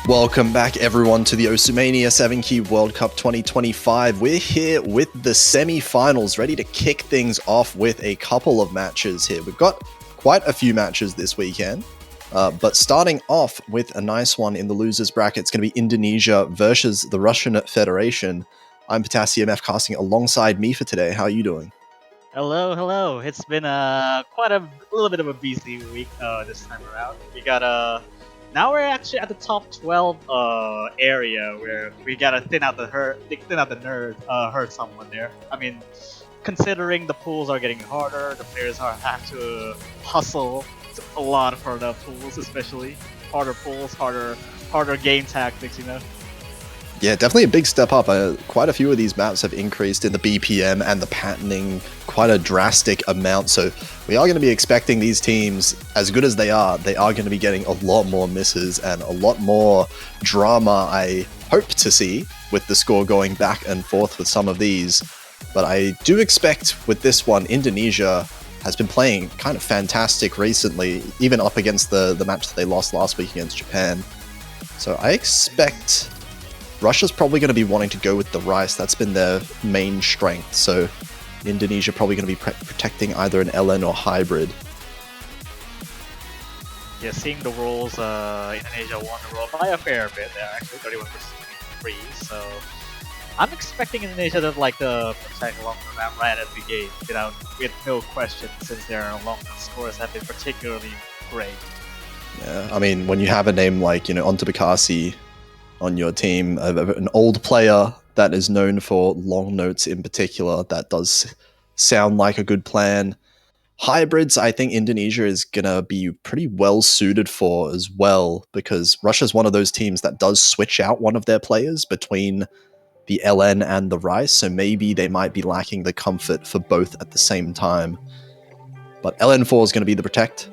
Welcome back, everyone, to the Osumania 7 Key World Cup 2025. We're here with the semi-finals, ready to kick things off with a couple of matches here. We've got quite a few matches this weekend, but starting off with a nice one in the losers bracket, it's going to be Indonesia versus the Russian Federation. I'm Potassium F casting alongside me for today. How are you doing? Hello. It's been quite a little bit of a busy week this time around. We got now we're actually at the top 12 area where we gotta thin out the hurt someone there. I mean, considering the pools are getting harder, the players have to hustle a lot for the pools, especially harder pools, harder game tactics. Yeah, definitely a big step up. Quite a few of these maps have increased in the BPM and the patterning quite a drastic amount. So we are going to be expecting these teams, as good as they are going to be getting a lot more misses and a lot more drama, I hope to see, with the score going back and forth with some of these. But I do expect with this one, Indonesia has been playing kind of fantastic recently, even up against the match that they lost last week against Japan. So I expect Russia's probably going to be wanting to go with the Rice. That's been their main strength. So Indonesia probably going to be protecting either an LN or hybrid. Yeah, seeing the rolls, Indonesia won the roll by a fair bit. They're actually 31-23, so I'm expecting Indonesia to protect long term right at the gate, with no question, since their long term scores have been particularly great. Yeah, I mean, when you have a name like Onto Bekasi on your team, an old player that is known for long notes in particular, that does sound like a good plan. Hybrids, I think Indonesia is going to be pretty well suited for as well, because Russia's one of those teams that does switch out one of their players between the LN and the Rice, so maybe they might be lacking the comfort for both at the same time. But LN4 is going to be the protect.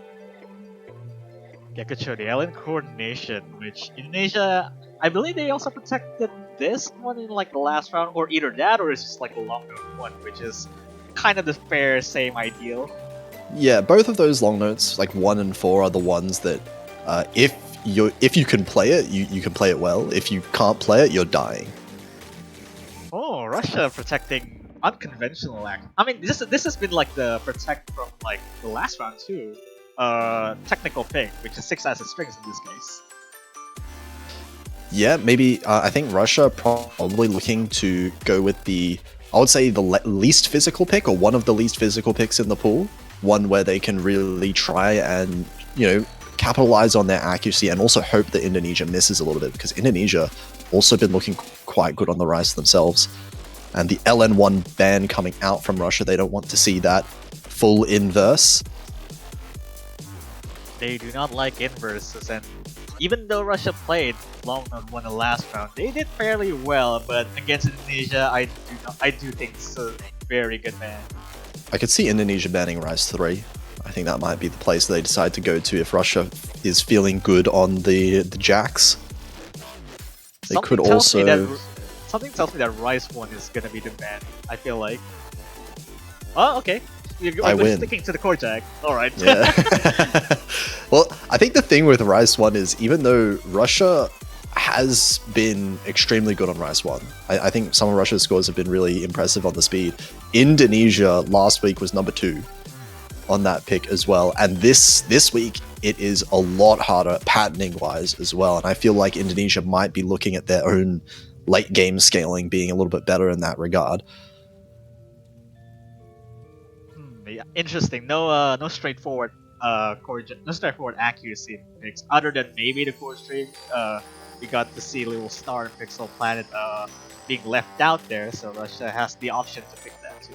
Yeah, good show. The Alien coordination, which Indonesia, I believe they also protected this one in the last round, or either that, or it's just a longer one, which is kind of the fair same ideal. Yeah, both of those long notes, 1 and 4, are the ones that if you can play it, you can play it well. If you can't play it, you're dying. Oh, Russia protecting unconventional act. I mean, this has been the protect from the last round too. Technical pick, which is 6 as strings in this case. Yeah, maybe I think Russia probably looking to go with I would say the least physical pick, or one of the least physical picks in the pool. One where they can really try and capitalize on their accuracy, and also hope that Indonesia misses a little bit, because Indonesia also been looking quite good on the Rice themselves. And the LN1 ban coming out from Russia, they don't want to see that full inverse. They do not like inverses, and even though Russia played long on won the last round, they did fairly well. But against Indonesia, I do think it's a very good ban. I could see Indonesia banning Rice 3. I think that might be the place they decide to go to if Russia is feeling good on the Jacks. They Something could tells me also... something tells me that Rice 1 is gonna be the ban. I feel like. Oh, okay. I win. Sticking to the core tag. Alright. Yeah. Well, I think the thing with Rice 1 is, even though Russia has been extremely good on Rice 1, I think some of Russia's scores have been really impressive on the speed. Indonesia last week was number 2 on that pick as well, and this week it is a lot harder patterning wise as well, and I feel like Indonesia might be looking at their own late game scaling being a little bit better in that regard. Yeah, interesting. No straightforward no straightforward accuracy picks, other than maybe the core stream. We got to see little star and pixel planet being left out there, so Russia has the option to pick that too.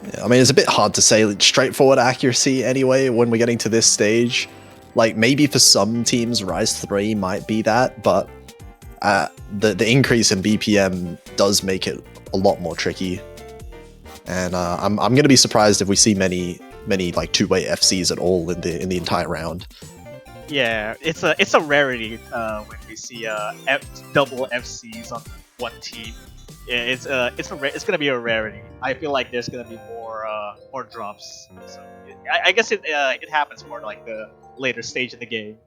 Yeah, I mean, it's a bit hard to say straightforward accuracy anyway when we're getting to this stage. Maybe for some teams, Rise 3 might be that, but the increase in BPM does make it a lot more tricky. And I'm going to be surprised if we see many two-way FCs at all in the entire round. Yeah, it's a rarity when we see double FCs on one team. Yeah, it's gonna be a rarity. I feel like there's gonna be more drops. So I guess it happens more the later stage in the game.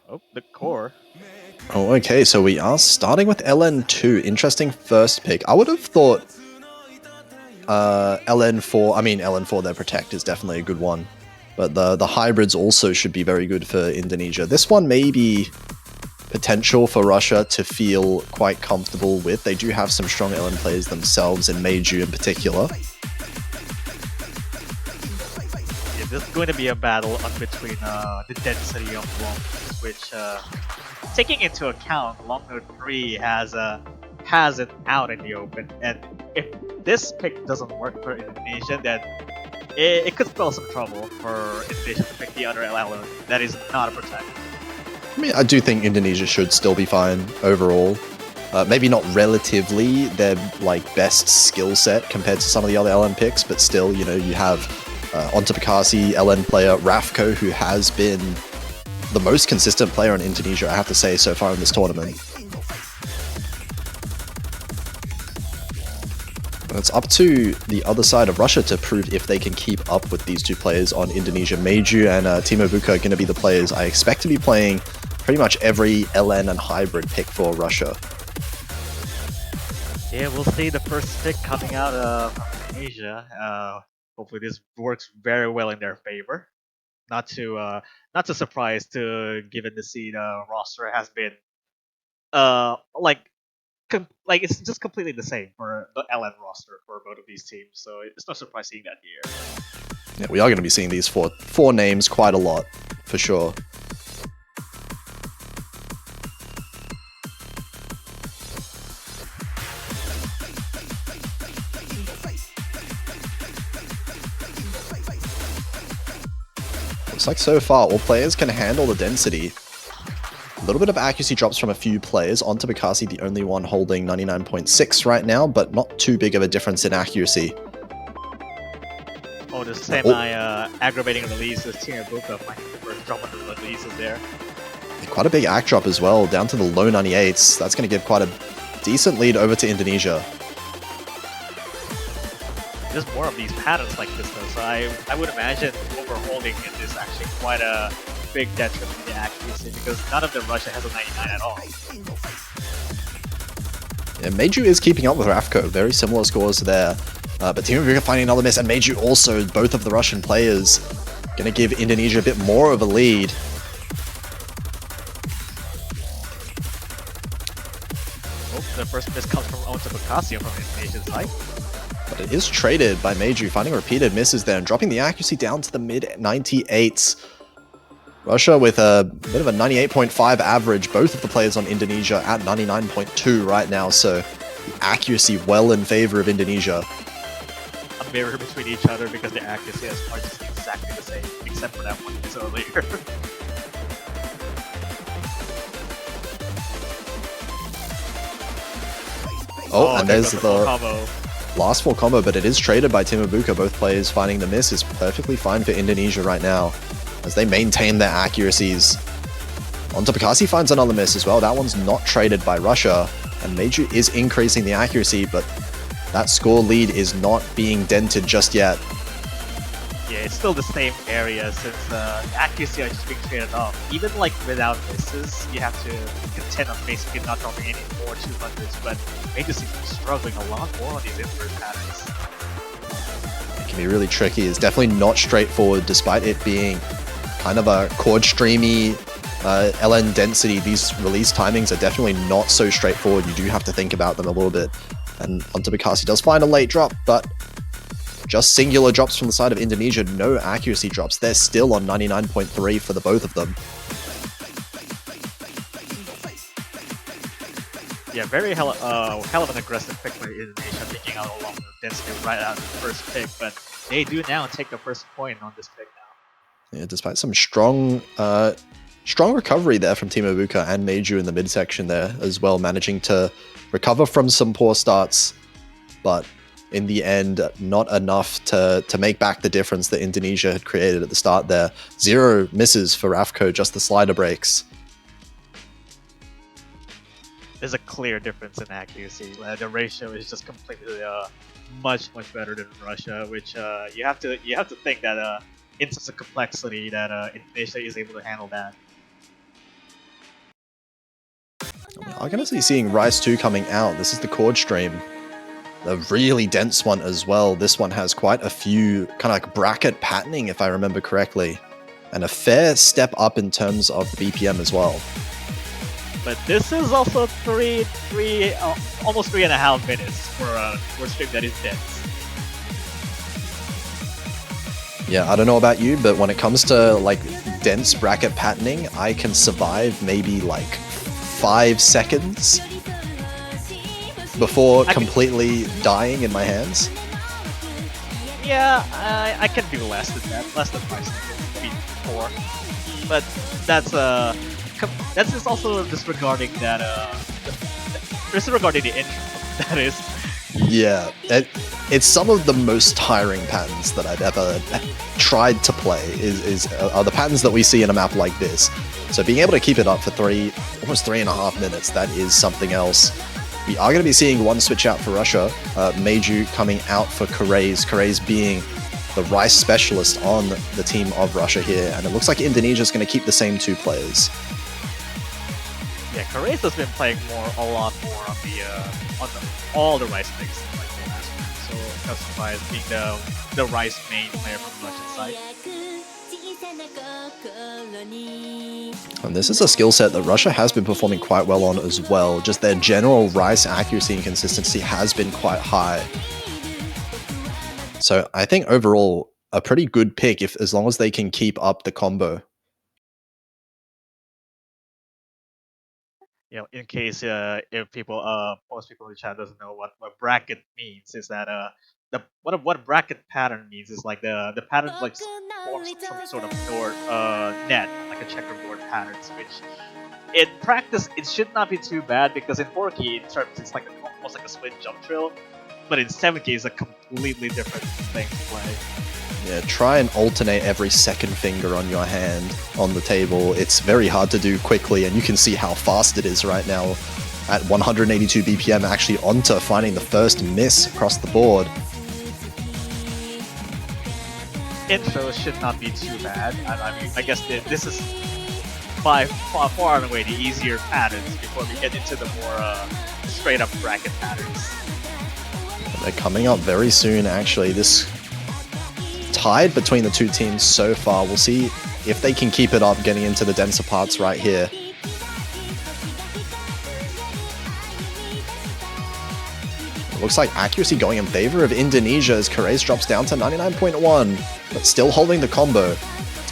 Oh, the core. Oh, okay, so we are starting with LN2. Interesting first pick. I would have thought LN4, I mean LN4, their Protect is definitely a good one. But the hybrids also should be very good for Indonesia. This one may be potential for Russia to feel quite comfortable with. They do have some strong LN players themselves, in Meiju in particular. Yeah, this is going to be a battle on between the density of Long, which, taking into account Long Node 3 has it out in the open, and if this pick doesn't work for Indonesia, then it could spell some trouble for Indonesia to pick the other LL that is not a Protect. I mean, I do think Indonesia should still be fine overall. Maybe not relatively their like best skill set compared to some of the other LN picks, but still, you know, you have Onto Bekasi, LN player Rafko, who has been the most consistent player in Indonesia, I have to say, so far in this tournament. It's up to the other side of Russia to prove if they can keep up with these two players on Indonesia. Meiju and Timo Buka are going to be the players I expect to be playing pretty much every LN and hybrid pick for Russia. Yeah, we'll see the first pick coming out from Indonesia. Hopefully this works very well in their favor. Not too surprised to given the seed roster has been like it's just completely the same for the LN roster for both of these teams, so it's not surprising that here. Yeah, we are going to be seeing these four names quite a lot, for sure. Looks like so far all players can handle the density. A little bit of accuracy drops from a few players. Onto Bekasi, the only one holding 99.6 right now, but not too big of a difference in accuracy. Oh, the semi-aggravating releases. Timo Buka finding the first drop on the releases there. Quite a big act drop as well, down to the low 98s. That's going to give quite a decent lead over to Indonesia. There's more of these patterns like this though, so I would imagine overholding it is actually quite a big detriment to the accuracy because none of them Russia has a 99 at all. Yeah, Meiju is keeping up with Rafko, very similar scores there. But Timo Buka finding another miss, and Meiju also, both of the Russian players, going to give Indonesia a bit more of a lead. Oh, the first miss comes from Onto Bekasi from Indonesia's side. But it is traded by Meiju, finding repeated misses there and dropping the accuracy down to the mid-98s. Russia with a bit of a 98.5 average, both of the players on Indonesia at 99.2 right now, so the accuracy well in favor of Indonesia. A mirror between each other because the accuracy is exactly the same, except for that one miss earlier. And there's the combo. Last full combo, but it is traded by Timo Buka. Both players finding the miss is perfectly fine for Indonesia right now, as they maintain their accuracies. Onto Bekasi finds another miss as well. That one's not traded by Russia, and Meiju is increasing the accuracy, but that score lead is not being dented just yet. Yeah, it's still the same area since the accuracy are just being traded off. Even like without misses, you have to contend on basically not dropping any more 200s, but Meiju seems to be struggling a lot more on these inverse patterns. It can be really tricky. It's definitely not straightforward, despite it being kind of a chord streamy LN density. These release timings are definitely not so straightforward. You do have to think about them a little bit. And Onto Bekasi does find a late drop, but just singular drops from the side of Indonesia, no accuracy drops. They're still on 99.3 for the both of them. Yeah, very hell of an aggressive pick by Indonesia, taking out a lot of density right out of the first pick, but they do now take the first point on this pick now. Yeah, despite some strong recovery there from Timo Buka and Meiju in the midsection there as well, managing to recover from some poor starts, but in the end, not enough to make back the difference that Indonesia had created at the start there. 0 misses for Rafko, just the slider breaks. There's a clear difference in accuracy. The ratio is just completely much better than Russia, which you have to think that in such a complexity that Indonesia is able to handle that. are going to be seeing Rice 2 coming out. This is the chord stream. A really dense one as well. This one has quite a few kind of like bracket patterning, if I remember correctly. And a fair step up in terms of the BPM as well. But this is also almost 3.5 minutes for a chord stream that is dense. Yeah, I don't know about you, but when it comes to like dense bracket patterning, I can survive maybe like 5 seconds before completely dying in my hands. Yeah, I can do less than that, less than 5 seconds, maybe 4. But that's just also disregarding that disregarding the intro. That is. Yeah, it's some of the most tiring patterns that I've ever tried to play are the patterns that we see in a map like this. So being able to keep it up for almost 3.5 minutes, that is something else. We are going to be seeing one switch out for Russia. Meiju coming out for Karays being the Rice specialist on the team of Russia here. And it looks like Indonesia's going to keep the same 2 players. Yeah, Karays has been playing a lot more on all the Rice picks like the last one. So justifies being the Rice main player from the Russian side. And this is a skill set that Russia has been performing quite well on as well. Just their general Rice accuracy and consistency has been quite high. So I think overall a pretty good pick as long as they can keep up the combo. You know, in case if most people in the chat doesn't know what bracket means, is that what a bracket pattern means is like the pattern like forms some sort of net, like a checkerboard patterns, which in practice it should not be too bad because in 4K in terms it's like almost like a split jump drill, but in 7K it's a completely different thing to play. Yeah, try and alternate every second finger on your hand on the table. It's very hard to do quickly, and you can see how fast it is right now at 182 BPM, actually onto finding the first miss across the board. Intro should not be too bad. I mean, I guess this is by far and away the easier patterns before we get into the more straight up bracket patterns. They're coming up very soon, actually. This tied between the 2 teams so far. We'll see if they can keep it up getting into the denser parts right here. It looks like accuracy going in favor of Indonesia as Karays drops down to 99.1, but still holding the combo.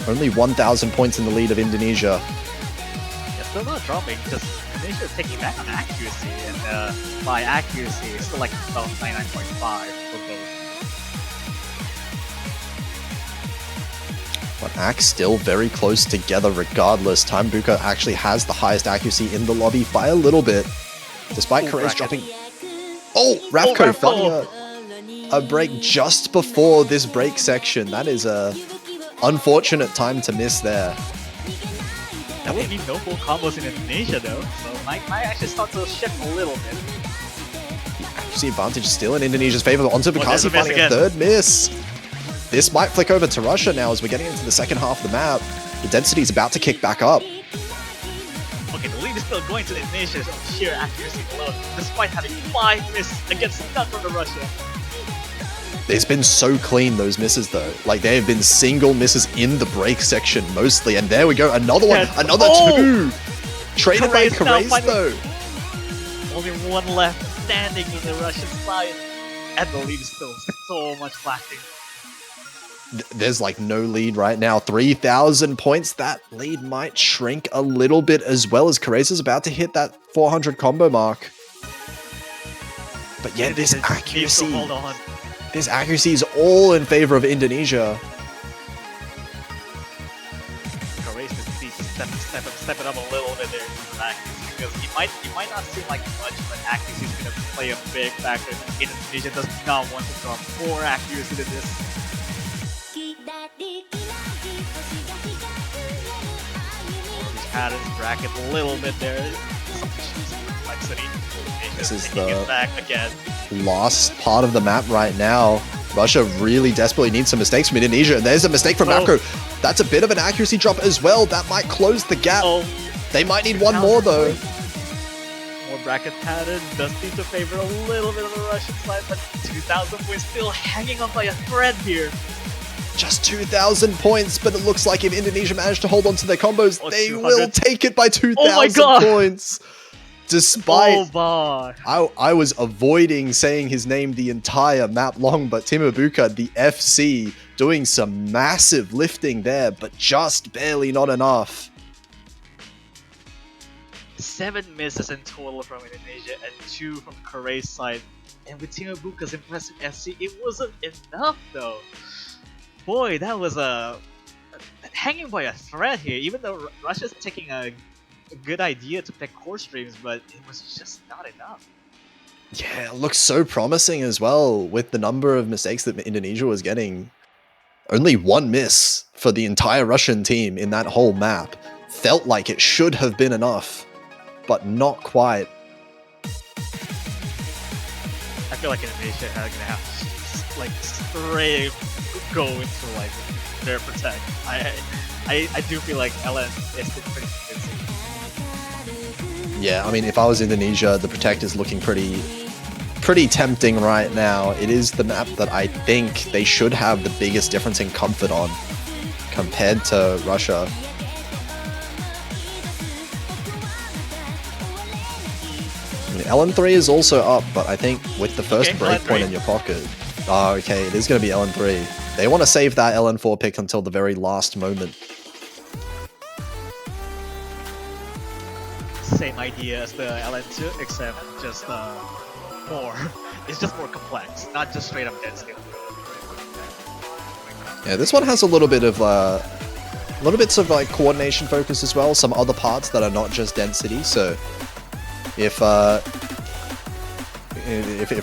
Only 1,000 points in the lead of Indonesia. Yeah, still not dropping, just Indonesia taking back on accuracy, and by accuracy, it's still like about 99.5 for both. But Axe still very close together regardless. Tambuka actually has the highest accuracy in the lobby by a little bit, despite Karays dropping. Oh, Rapco finding a break just before this break section. That is a unfortunate time to miss there. That would be no full combos in Indonesia though, so might actually start to shift a little bit. The accuracy advantage still in Indonesia's favor, but onto Bukasi finding again. a third miss. This might flick over to Russia now as we're getting into the second half of the map. The density is about to kick back up. Okay, the lead is still going to Indonesia's sheer accuracy alone, despite having 5 misses against none from the Russia. It's been so clean, those misses though. Like, they have been single misses in the break section mostly. And there we go, another one, another 2! Traded by Karays though. Only 1 left standing on the Russian side. And the lead is still so much lacking. There's like no lead right now. 3,000 points. That lead might shrink a little bit as well as Karays is about to hit that 400 combo mark. But yeah, this accuracy is all in favor of Indonesia. Karays just needs to step it up a little bit there in the accuracy, because he might not seem like much, but accuracy is going to play a big factor. Indonesia does not want to drop more accuracy than this. Patterns bracket a little bit there. Complexity. This is the back again. Last part of the map right now. Russia really desperately needs some mistakes from Indonesia. And there's a mistake from Macro. That's a bit of an accuracy drop as well. That might close the gap. They might need one more though. bracket pattern does seem to favor a little bit of the Russian side, but 2,000 points still hanging on by a thread here. Just 2,000 points, but it looks like if Indonesia manage to hold on to their combos, they 200. will take it by 2,000 points. Despite, I was avoiding saying his name the entire map long, but Timubuka, the FC, doing some massive lifting there, but just barely not enough. 7 misses in total from Indonesia and 2 from Korea's side. And with Timubuka's impressive FC, it wasn't enough though. Boy, that was hanging by a thread here. Even though Russia's taking a good idea to pick core streams, but it was just not enough. Yeah, it looks so promising as well with the number of mistakes that Indonesia was getting. Only 1 miss for the entire Russian team in that whole map. Felt like it should have been enough, but not quite. I feel like Indonesia is gonna have to like straight go into like their protect. I do feel like LN is pretty convincing. Yeah, I mean, if I was Indonesia, the protect is looking pretty tempting right now. It is the map that I think they should have the biggest difference in comfort on compared to Russia. I mean, LN3 is also up, but I think with the first breakpoint in your pocket... Oh, okay, it is going to be LN3. They want to save that LN4 pick until the very last moment. Same idea as the LN2, except just more. It's just more complex, not just straight up density. Yeah, this one has a little bit of little bits of like coordination focus as well. Some other parts that are not just density. So if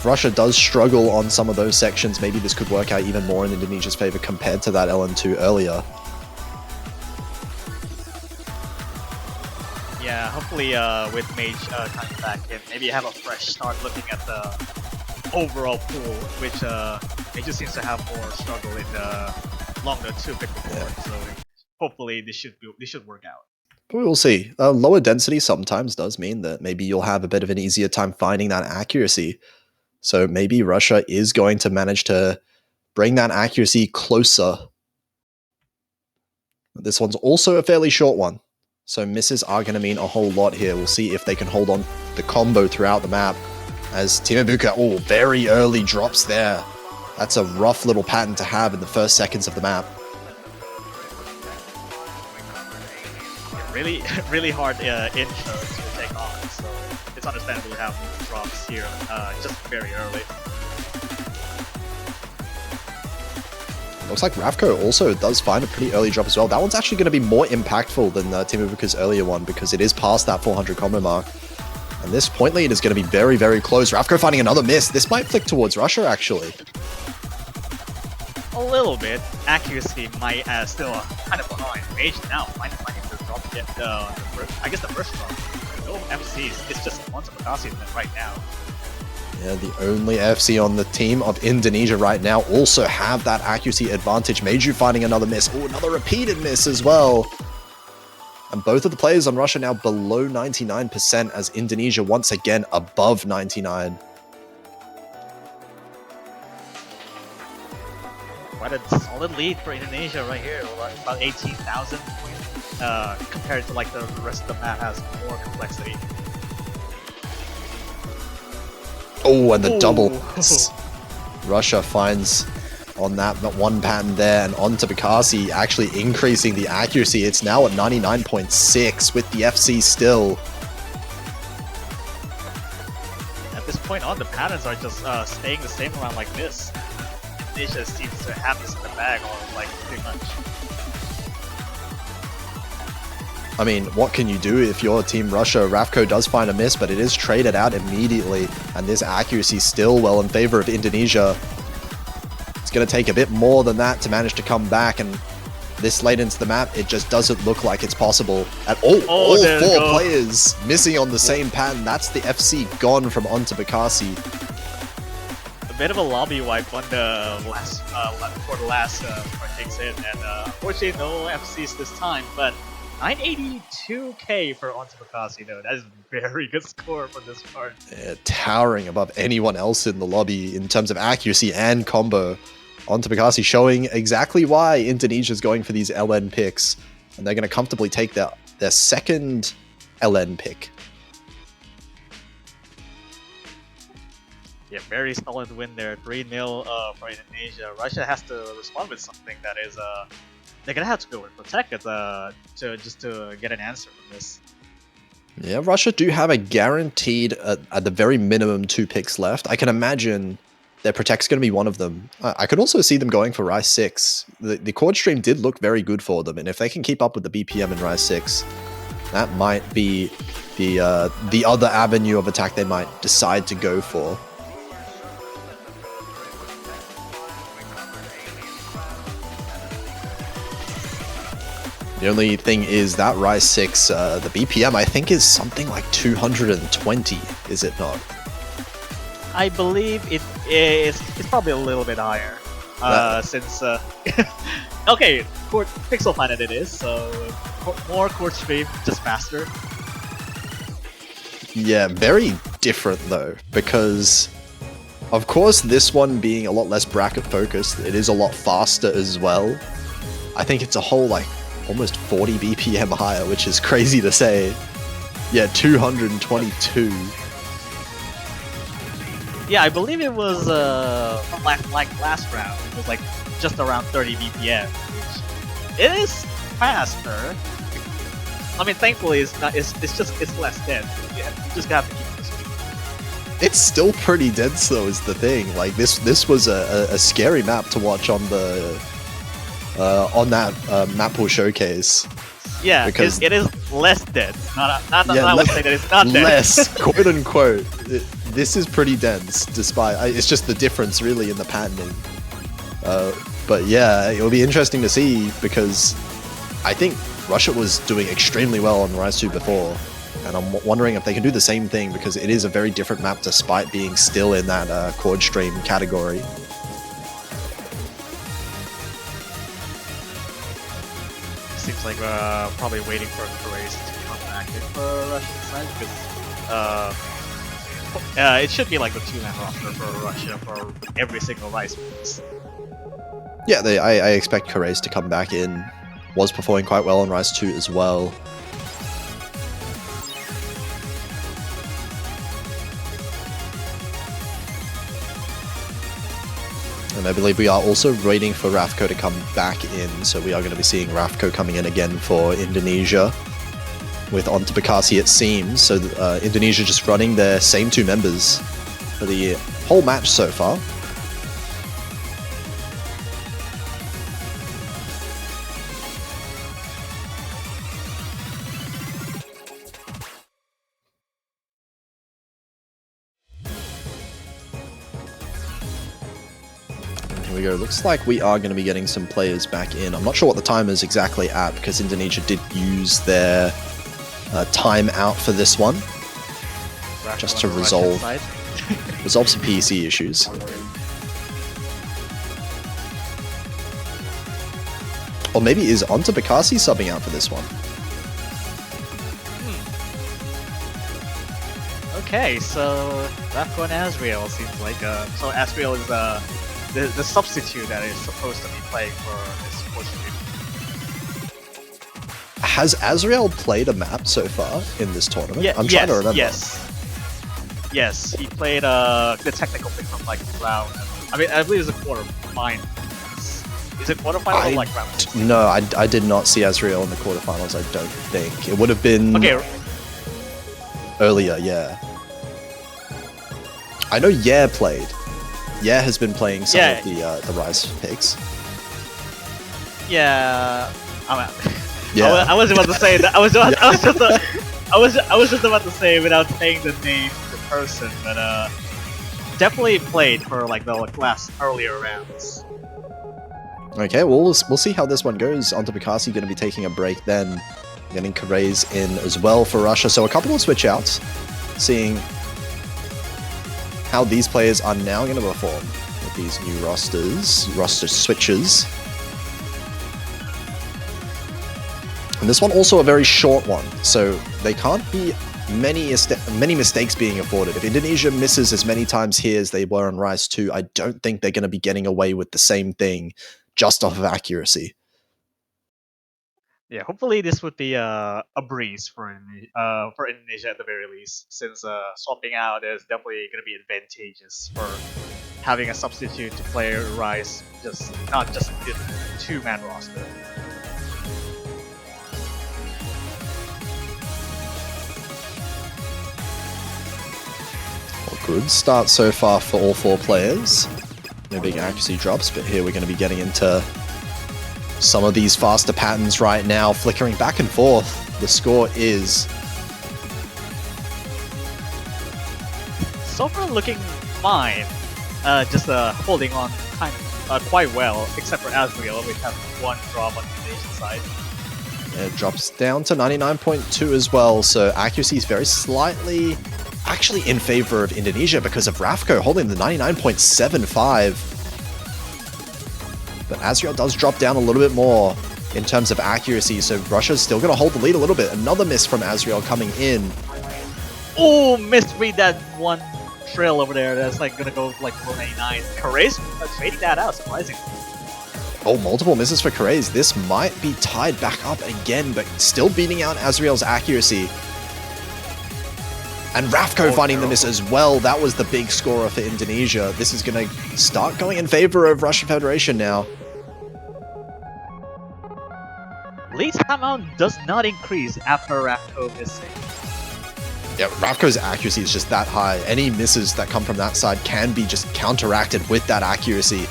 Russia does struggle on some of those sections, maybe this could work out even more in Indonesia's favor compared to that LN2 earlier. Yeah, hopefully with Mage coming back in, maybe have a fresh start looking at the overall pool, which Mage just seems to have more struggle in the longer 2 pick before. Yeah. So hopefully this should work out. We will see. Lower density sometimes does mean that maybe you'll have a bit of an easier time finding that accuracy. So maybe Russia is going to manage to bring that accuracy closer. This one's also a fairly short one. So misses are going to mean a whole lot here. We'll see if they can hold on the combo throughout the map. As Timubuka, very early drops there. That's a rough little pattern to have in the first seconds of the map. Really hard intro to take on, so it's understandable to have drops here just very early. Looks like Ravko also does find a pretty early drop as well. That one's actually going to be more impactful than Timubuka's earlier one because it is past that 400 combo mark. And this point lead is going to be very, very close. Ravko finding another miss. This might flick towards Russia, actually. A little bit. Accuracy might still kind of behind. Mage now finding the drop to get I guess the first drop. No MCs. It's just one to Makasi right now. Yeah, the only FC on the team of Indonesia right now also have that accuracy advantage. Meiju finding another miss. Oh, another repeated miss as well. And both of the players on Russia now below 99% as Indonesia once again above 99. Quite a solid lead for Indonesia right here. About 18,000 points compared to like the rest of the map has more complexity. Oh, and the double miss. Russia finds on that one pattern there, and on to Bakasi, actually increasing the accuracy. It's now at 99.6 with the FC still. At this point on, the patterns are just staying the same around like this. Indonesia seems to have this in the bag, or like pretty much. I mean, what can you do if you're Team Russia? Ravko does find a miss, but it is traded out immediately, and this accuracy still well in favor of Indonesia. It's going to take a bit more than that to manage to come back, and this late into the map, it just doesn't look like it's possible at all. All 4 players missing on the same pattern. That's the FC gone from onto Bakasi. A bit of a lobby wipe on the last for the last kicks in, and unfortunately no FCs this time, but 982k for Ontabakasi though. That is a very good score for this card. Towering above anyone else in the lobby in terms of accuracy and combo. Ontabakasi showing exactly why Indonesia's going for these LN picks, and they're going to comfortably take their second LN pick. Yeah, very solid win there. 3-0 for Indonesia. Russia has to respond with something that is they're gonna have to go with Protect it to get an answer from this. Yeah, Russia do have a guaranteed at the very minimum 2 picks left. I can imagine their Protect's going to be one of them. I could also see them going for Rise 6. The chord stream did look very good for them, and if they can keep up with the BPM in Rise 6, that might be the other avenue of attack they might decide to go for. The only thing is that Rise 6, the BPM, I think is something like 220, is it not? I believe it's probably a little bit higher. Since... okay, Pixel Planet it is, so more chord stream, just faster. Yeah, very different though, because of course this one being a lot less bracket focused, it is a lot faster as well. I think it's a whole like almost 40 BPM higher, which is crazy to say. Yeah, 222. Yeah, I believe it was from like last round. It was like just around 30 BPM, which it is faster. I mean, thankfully it's not. It's less dense. Yeah, you just have to keep the speed. It's still pretty dense though, is the thing. Like this was a scary map to watch on the on that map pool showcase. Yeah, because it is less dense. Not I would say that it's not dense. Less, quote unquote. This is pretty dense, despite it's just the difference really in the patterning. But yeah, it'll be interesting to see because I think Russia was doing extremely well on Rise 2 before, and I'm wondering if they can do the same thing because it is a very different map despite being still in that chord stream category. Seems like probably waiting for Grace to come back in for Russian side because it should be like the 2-man roster for Russia for every single Rise piece. Yeah, I expect Karays to come back in. Was performing quite well on Rise 2 as well. And I believe we are also waiting for Rafko to come back in, so we are going to be seeing Rafko coming in again for Indonesia. With Ontabakasi it seems, so Indonesia just running their same 2 members for the whole match so far. Here we go. Looks like we are going to be getting some players back in. I'm not sure what the time is exactly at because Indonesia did use their time out for this one, just to resolve some PC issues. Or maybe is Ontabakasi subbing out for this one? Okay, so Rafko and Asriel seems like so Asriel is the substitute that is supposed to be playing for this portion. Has Asriel played a map so far in this tournament? Yeah, I'm trying to remember. Yes, he played the technical pick from like round. I mean, I believe it's a quarterfinals. Is it quarterfinals or like round? No, I did not see Asriel in the quarterfinals. I don't think it would have been earlier. Yeah, I know. Yeah, played. Yeah, has been playing some of the Rise picks. Yeah, yeah. I was about to say that. I was just about to say without saying the name of the person, but definitely played for like the last earlier rounds. Okay, well we'll see how this one goes. Ontabakasi going to be taking a break then, getting Karays in as well for Russia. So a couple of switch outs, seeing how these players are now going to perform with these new roster switches. And this one also a very short one, so they can't be many mistakes being afforded. If Indonesia misses as many times here as they were on Rise 2, I don't think they're going to be getting away with the same thing just off of accuracy. Yeah, hopefully this would be a breeze for Indonesia at the very least, since swapping out is definitely going to be advantageous for having a substitute to play Rise, not just the two-man roster. Well, good start so far for all four players. No big accuracy drops, but here we're going to be getting into some of these faster patterns right now, flickering back and forth. The score is so far looking fine. Just holding on quite well, except for Asriel, we have one drop on the Indonesian side. It drops down to 99.2 as well, so accuracy is very slightly actually in favor of Indonesia because of Rafko holding the 99.75. But Asriel does drop down a little bit more in terms of accuracy, so Russia's still going to hold the lead a little bit. Another miss from Asriel coming in. Oh, misread that one trail over there. That's like gonna go like 189. Karays fading that out, surprisingly. Oh, multiple misses for Karays. This might be tied back up again, but still beating out Asriel's accuracy. And Rafko finding the miss as well. That was the big scorer for Indonesia. This is going to start going in favor of Russian Federation now. Lead timeout does not increase after Rafko missing. Yeah, Rafko's accuracy is just that high. Any misses that come from that side can be just counteracted with that accuracy.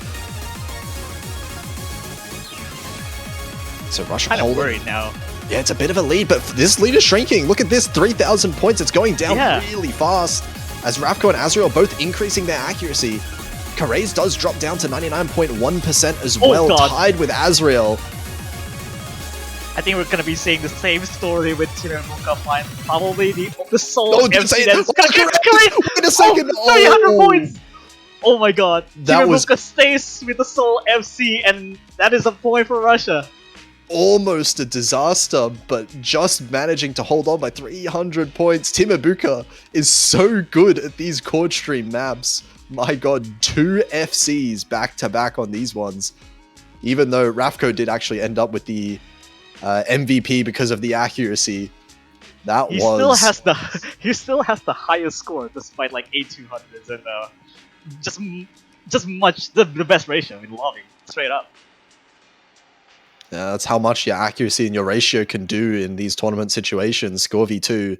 So Russia kind of worried now. Yeah, it's a bit of a lead, but this lead is shrinking. Look at this, 3,000 points. It's going down really fast as Rafko and Asriel both increasing their accuracy. Karays does drop down to 99.1% as well, tied with Asriel. I think we're going to be seeing the same story with Team Muka find probably the sole MC that's going to get Karays. Wait a second. 300 points. Oh my god. Team Muka stays with the sole MC, and that is a point for Russia. Almost a disaster, but just managing to hold on by 300 points. Team Ibuka is so good at these chord stream maps. My god, 2 FCs back to back on these ones. Even though Rafko did actually end up with the MVP because of the accuracy. He still has the highest score despite like 8200s and just much the best ratio in lobby, straight up. Yeah, that's how much your accuracy and your ratio can do in these tournament situations, Score v2.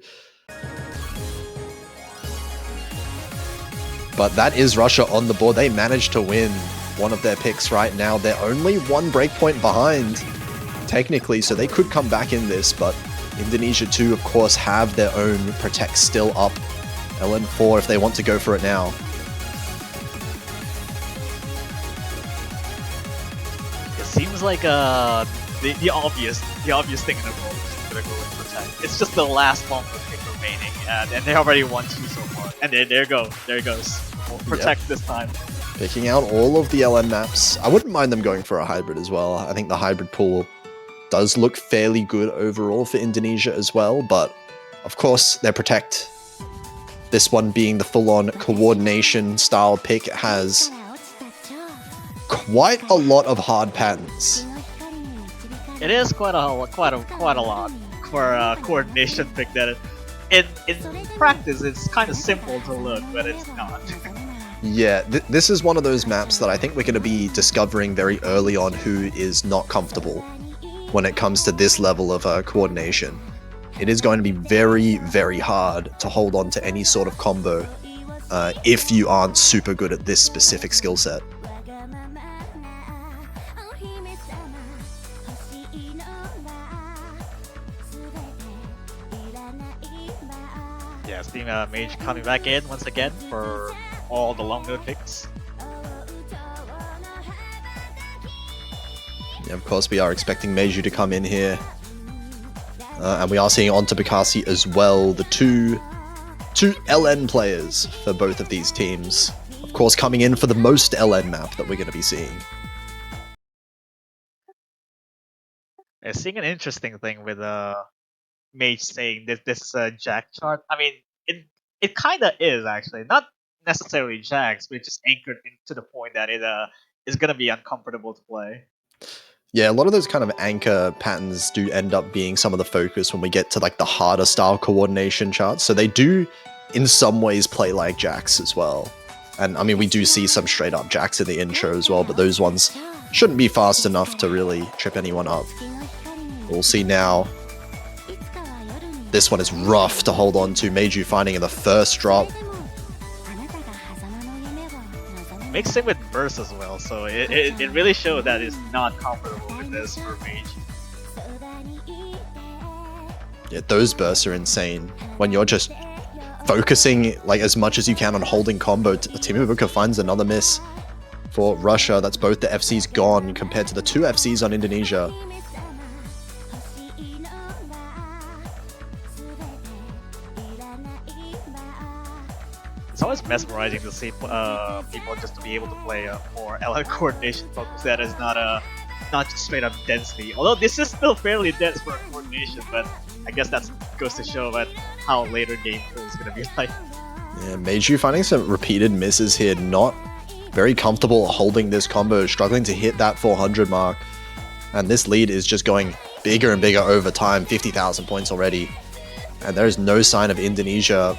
But that is Russia on the board. They managed to win one of their picks right now. They're only one breakpoint behind, technically, so they could come back in this, but Indonesia too, of course, have their own Protect still up. LN4 if they want to go for it now. Seems like the obvious thing in the world is gonna go with Protect. It's just the last long pick remaining, and they already won 2 so far. And there it goes. Protect this time. Picking out all of the LN maps. I wouldn't mind them going for a hybrid as well. I think the hybrid pool does look fairly good overall for Indonesia as well, but of course their Protect, this one being the full-on coordination style pick, has quite a lot of hard patterns. It is quite a lot for a coordination pick that in practice it's kind of simple to look, but it's not. Yeah, this is one of those maps that I think we're going to be discovering very early on who is not comfortable when it comes to this level of coordination. It is going to be very, very hard to hold on to any sort of combo if you aren't super good at this specific skill set. Yeah, Steam Mage coming back in once again for all the long node picks. Yeah, of course, we are expecting Meiju to come in here. And we are seeing onto Bikasi as well, the two LN players for both of these teams. Of course, coming in for the most LN map that we're going to be seeing. Seeing an interesting thing with Mage saying this is a Jack chart. I mean, it kind of is actually not necessarily Jacks, but it's just anchored into the point that it is gonna be uncomfortable to play. Yeah, a lot of those kind of anchor patterns do end up being some of the focus when we get to like the harder style coordination charts. So they do, in some ways, play like jacks as well. And I mean, we do see some straight up jacks in the intro as well, but those ones shouldn't be fast enough to really trip anyone up. We'll see now. This one is rough to hold on to. Meiju finding in the first drop. Makes it with burst as well, so it really showed that it's not comfortable with this for Mage. Yeah, those bursts are insane. When you're just focusing like as much as you can on holding combo, Team Ibuka finds another miss for Russia. That's both the FCs gone compared to the 2 FCs on Indonesia. It's always mesmerizing to see people just to be able to play a more LR coordination focus that is not just straight up density. Although this is still fairly dense for coordination, but I guess that goes to show that how later game is going to be like. Yeah, Meiju finding some repeated misses here, not very comfortable holding this combo, struggling to hit that 400 mark. And this lead is just going bigger and bigger over time, 50,000 points already. And there is no sign of Indonesia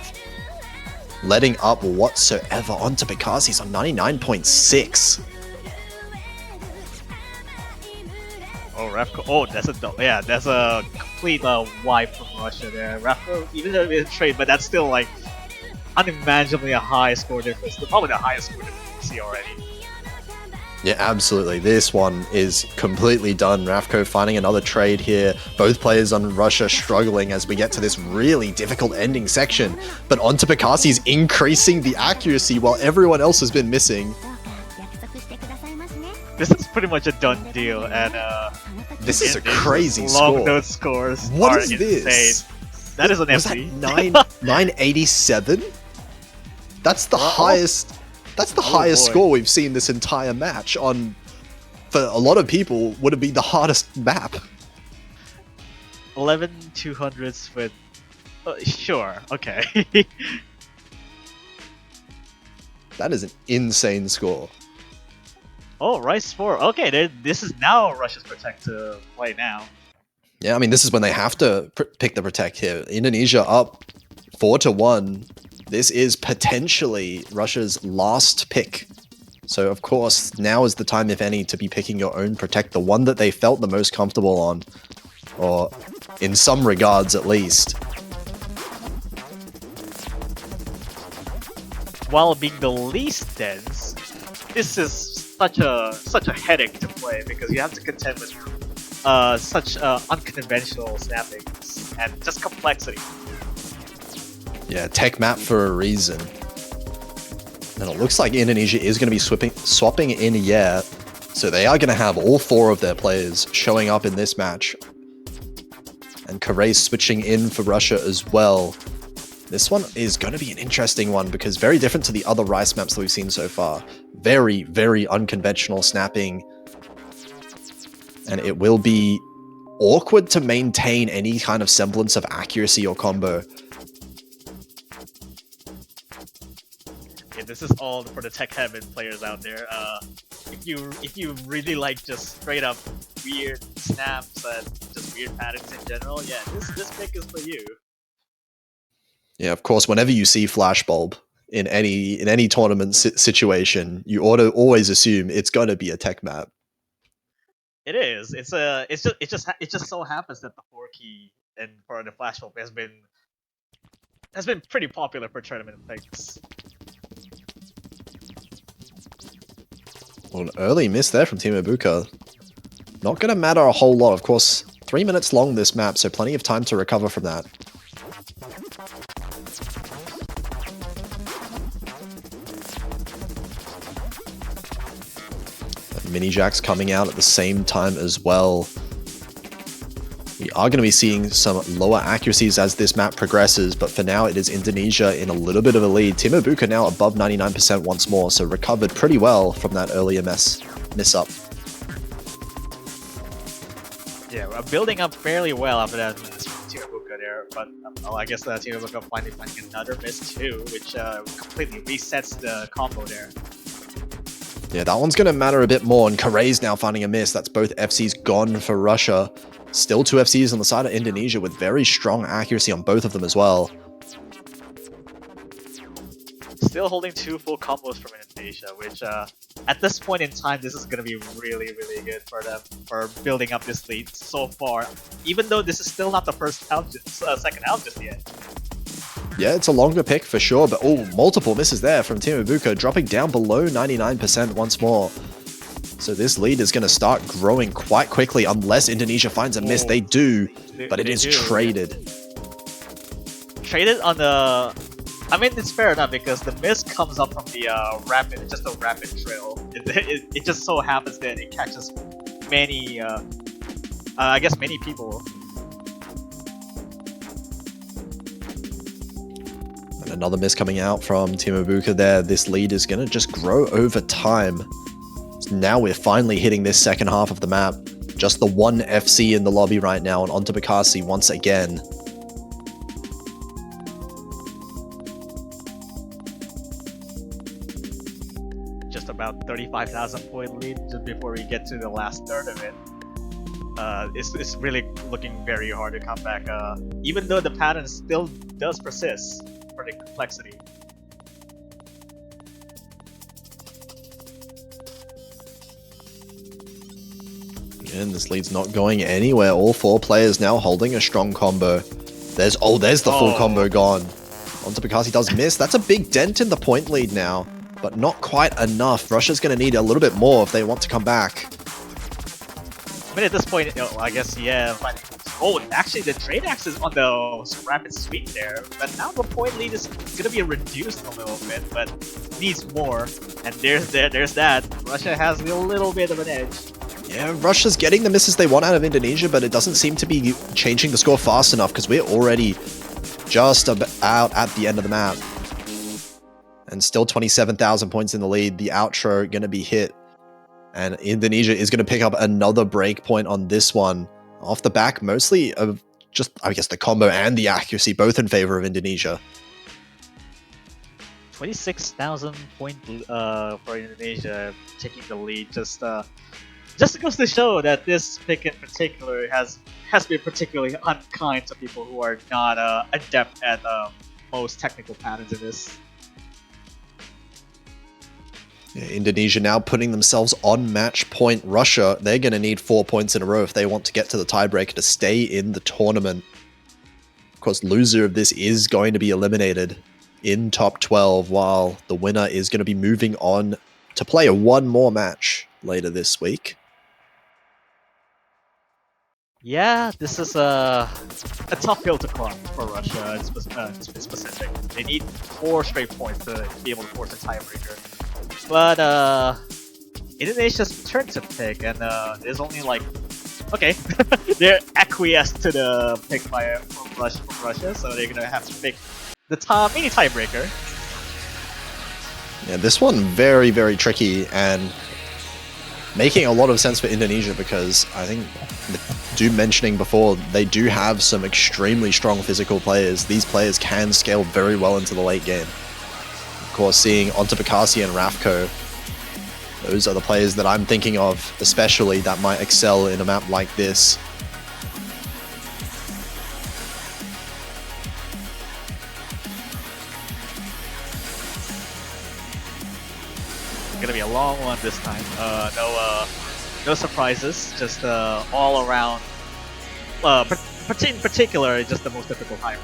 letting up whatsoever. Onto Bikasi's on 99.6. Oh, Rafko. Oh, that's a complete wipe from Russia there. Rafko, even though it's a trade, but that's still like unimaginably a high score difference. Probably the highest score difference we see already. Yeah, absolutely. This one is completely done. Rafko finding another trade here. Both players on Russia struggling as we get to this really difficult ending section. But onto Bikasi's increasing the accuracy while everyone else has been missing. This is pretty much a done deal, and this is a crazy score. Long note scores. What are is insane. this? That is an Was empty. that 987? That's the highest. That's the highest score we've seen this entire match on. For a lot of people, would it be the hardest map? 11 200s with. Sure. Okay. That is an insane score. Oh, Rice 4. Okay, this is now Russia's Protect to play now. Yeah, I mean, this is when they have to pick the Protect here. Indonesia up 4-1. This is potentially Russia's last pick. So, of course, now is the time, if any, to be picking your own Protect, the one that they felt the most comfortable on. Or, in some regards, at least. While being the least dense, this is such a headache to play because you have to contend with such unconventional snappings and just complexity. Yeah, tech map for a reason. And it looks like Indonesia is going to be swapping in yeah. So they are going to have all 4 of their players showing up in this match. And Kare's switching in for Russia as well. This one is going to be an interesting one because very different to the other Rice maps that we've seen so far. Very, very unconventional snapping. And it will be awkward to maintain any kind of semblance of accuracy or combo. Yeah, this is all for the tech heaven players out there. If you really like just straight up weird snaps and just weird patterns in general, yeah, this pick is for you. Yeah, of course, whenever you see Flashbulb in any tournament situation, you always assume it's going to be a tech map. It is. It just so happens that the 4 key and for the Flashbulb has been pretty popular for tournament picks. Well, an early miss there from Team Ibuka. Not going to matter a whole lot. Of course, 3 minutes long this map, so plenty of time to recover from that. Mini Jacks coming out at the same time as well. We are going to be seeing some lower accuracies as this map progresses, but for now it is Indonesia in a little bit of a lead. Team Ibuka now above 99% once more, so recovered pretty well from that earlier miss up. Yeah, we're building up fairly well after that miss from Team Ibuka there, but well, I guess Team Ibuka finally finding another miss too, which completely resets the combo there. Yeah, that one's going to matter a bit more, and Kare's now finding a miss. That's both FCs gone for Russia. Still two FCs on the side of Indonesia with very strong accuracy on both of them as well. Still holding two full combos from Indonesia, which at this point in time, this is going to be really, really good for them for building up this lead so far. Even though this is still not the first half, second half just yet. Yeah, it's a longer pick for sure, but oh, multiple misses there from Team Ibuka, dropping down below 99% once more. So this lead is going to start growing quite quickly unless Indonesia finds a miss. They do, but it is traded. Traded on the... I mean, it's fair enough because the miss comes up from the rapid, just a rapid trail. It just so happens that it catches many, I guess many people. And another miss coming out from Team Ibuka there. This lead is going to just grow over time. So now we're finally hitting this second half of the map. Just the one FC in the lobby right now, and onto Bakasi once again. Just about 35,000 point lead just before we get to the last third of it. It's really looking very hard to come back, even though the pattern still does persist for the complexity. Again, this lead's not going anywhere. All four players now holding a strong combo. There's the full combo gone. Onto Bakasi does miss. That's a big dent in the point lead now, but not quite enough. Russia's going to need a little bit more if they want to come back. I mean, at this point, I guess, yeah, oh, actually the trade axe is on the rapid sweep there, but now the point lead is going to be reduced a little bit, but needs more, and there's that. Russia has a little bit of an edge. Yeah, Russia's getting the misses they want out of Indonesia, but it doesn't seem to be changing the score fast enough because we're already just about at the end of the map. And still 27,000 points in the lead. The outro going to be hit. And Indonesia is going to pick up another break point on this one. Off the back, mostly of just, I guess, the combo and the accuracy, both in favor of Indonesia. 26,000 point for Indonesia, taking the lead. Just goes to show that this pick in particular has been particularly unkind to people who are not adept at most technical patterns in this. Yeah, Indonesia now putting themselves on match point. Russia, they're going to need 4 points in a row if they want to get to the tiebreaker to stay in the tournament. Of course, loser of this is going to be eliminated in top 12, while the winner is going to be moving on to play one more match later this week. Yeah, this is a tough hill to climb for Russia in specific. They need 4 straight points to be able to force a tiebreaker. But Indonesia's turn to pick, and there's only like, okay, they're acquiesced to the pick from Russia, so they're gonna have to pick the mini tiebreaker. Yeah, this one very, very tricky and making a lot of sense for Indonesia because I think, mentioning before, they do have some extremely strong physical players. These players can scale very well into the late game. Of course, seeing onto Bakasi and Rafko, those are the players that I'm thinking of, especially that might excel in a map like this. Gonna be a long one this time. No surprises. Just all around. In particular, just the most difficult hire.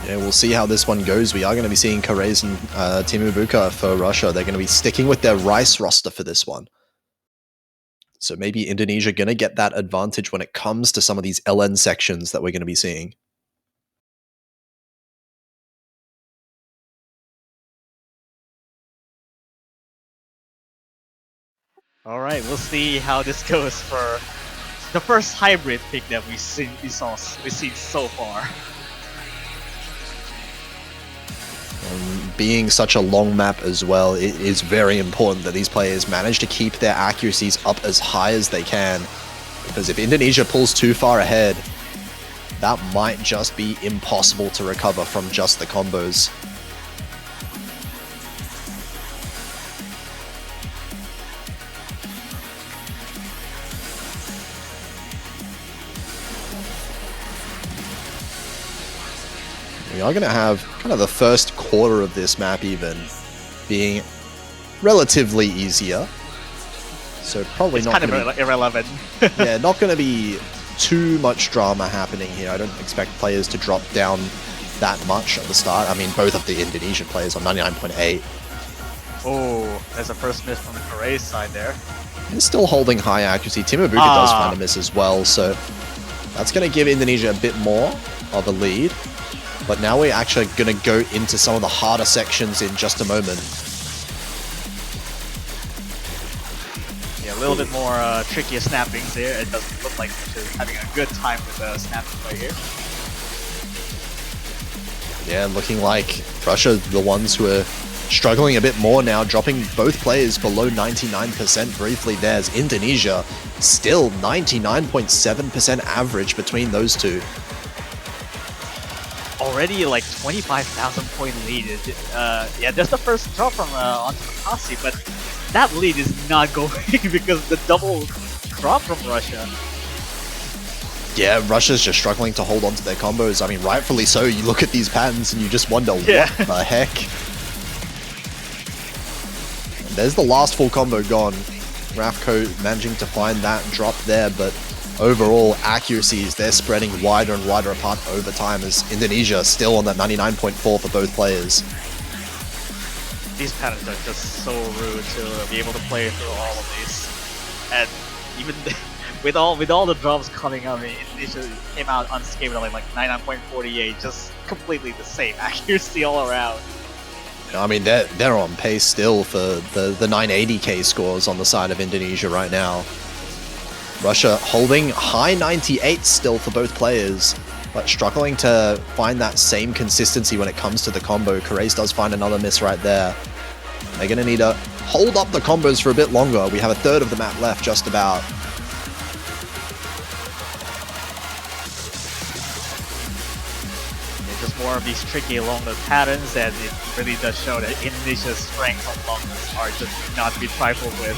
Yeah, we'll see how this one goes. We are going to be seeing Kare's and Team Ibuka for Russia. They're going to be sticking with their Rice roster for this one. So maybe Indonesia going to get that advantage when it comes to some of these LN sections that we're going to be seeing. All right, we'll see how this goes for the first hybrid pick that we've seen so far. Being such a long map as well, it is very important that these players manage to keep their accuracies up as high as they can, because if Indonesia pulls too far ahead, that might just be impossible to recover from just the combos. We are going to have kind of the first quarter of this map even being relatively easier. So probably It's not kind of irrelevant. yeah, not going to be too much drama happening here. I don't expect players to drop down that much at the start. I mean, both of the Indonesian players on 99.8. Oh, there's a first miss from the Korea's side there. They're still holding high accuracy. Timo Buka does find a miss as well, so that's going to give Indonesia a bit more of a lead. But now we're actually going to go into some of the harder sections in just a moment. Yeah, a little bit more trickier snappings there. It doesn't look like she's having a good time with the snapping play here. Yeah, looking like Russia, the ones who are struggling a bit more now, dropping both players below 99% briefly. There's Indonesia, still 99.7% average between those two. Already like 25,000 point lead. Yeah, that's the first drop from onto Makasi, but that lead is not going because the double drop from Russia. Yeah, Russia's just struggling to hold on to their combos. I mean, rightfully so. You look at these patterns and you just wonder, what the heck? And there's the last full combo gone. Rafko managing to find that drop there, but overall accuracies, they're spreading wider and wider apart over time as Indonesia still on that 99.4 for both players. These patterns are just so rude to be able to play through all of these. And even with all the drops coming up, Indonesia came out unscathed at like 99.48, just completely the same accuracy all around. I mean, they're on pace still for the 980k scores on the side of Indonesia right now. Russia holding high 98 still for both players, but struggling to find that same consistency when it comes to the combo. Karace does find another miss right there. They're going to need to hold up the combos for a bit longer. We have a third of the map left, just about. Just more of these tricky longer patterns, and it really does show that Indonesia's strengths on longness are just not to be trifled with.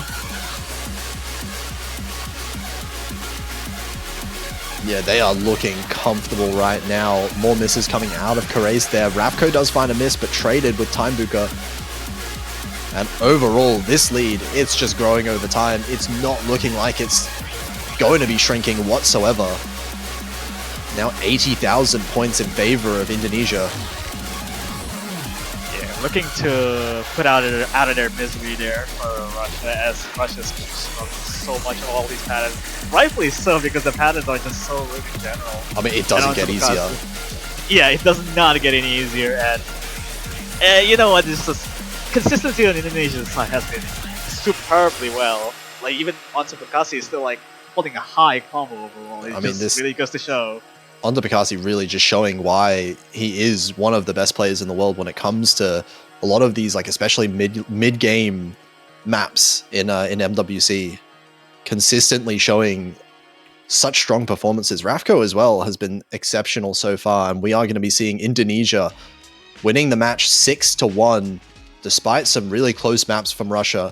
Yeah, they are looking comfortable right now. More misses coming out of Karace there. Rafko does find a miss, but traded with Time Buka. And overall, this lead, it's just growing over time. It's not looking like it's going to be shrinking whatsoever. Now 80,000 points in favor of Indonesia. Yeah, looking to put out of their misery there for Russia, as Russia's struggling so much of all these patterns. Rightfully so, because the patterns are just so rude in general. I mean, it doesn't get easier. Yeah, it does not get any easier, and you know what, it's just consistency on Indonesia's side has been superbly well. Like, even onto Bakasi is still like holding a high combo overall. It just really goes to show. Onto Bakasi really just showing why he is one of the best players in the world when it comes to a lot of these, like especially mid-game maps in MWC. Consistently showing such strong performances. Rafko as well has been exceptional so far, and we are going to be seeing Indonesia winning the match 6-1, despite some really close maps from Russia.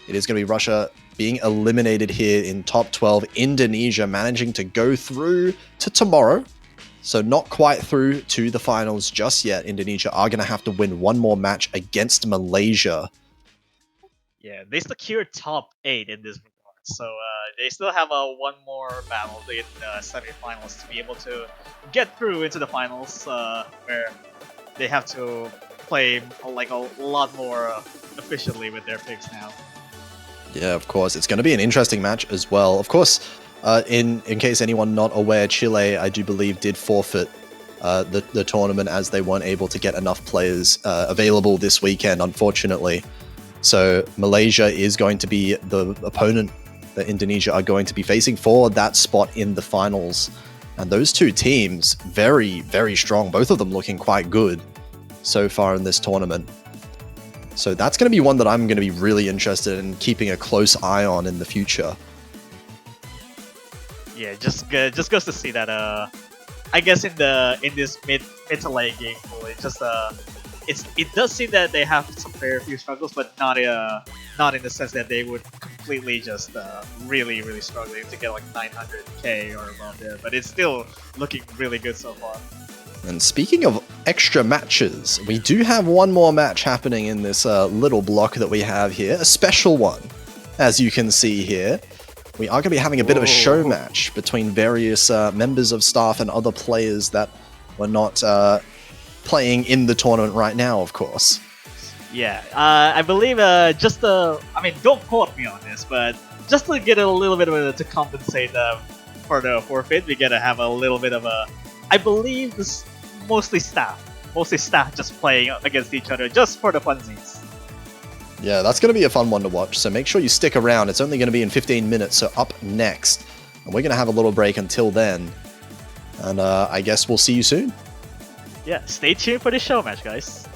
It is going to be Russia being eliminated here in top 12. Indonesia managing to go through to tomorrow, so not quite through to the finals just yet. Indonesia are going to have to win one more match against Malaysia. Yeah, they secured top 8 in this regard, so they still have one more battle in the semifinals to be able to get through into the finals, where they have to play like a lot more efficiently with their picks now. Yeah, of course. It's going to be an interesting match as well. Of course, in case anyone not aware, Chile, I do believe, did forfeit the tournament as they weren't able to get enough players available this weekend, unfortunately. So Malaysia is going to be the opponent that Indonesia are going to be facing for that spot in the finals. And those two teams, very, very strong. Both of them looking quite good so far in this tournament. So that's going to be one that I'm going to be really interested in keeping a close eye on in the future. Yeah, just goes to see that. I guess in this mid to late game pool, it does seem that they have some very few struggles, but not in the sense that they would completely just really struggling to get like 900k or above there. But it's still looking really good so far. And speaking of extra matches, we do have one more match happening in this little block that we have here, a special one, as you can see here. We are going to be having a bit of a show match between various members of staff and other players that were not playing in the tournament right now, of course. Yeah, I believe don't quote me on this, but just to get a little bit of to compensate for the forfeit, we gotta have a little bit of I believe this mostly staff just playing against each other just for the funsies. Yeah, that's going to be a fun one to watch, so make sure you stick around. It's only going to be in 15 minutes, so up next. And we're going to have a little break until then. And I guess we'll see you soon. Yeah, stay tuned for the show match, guys.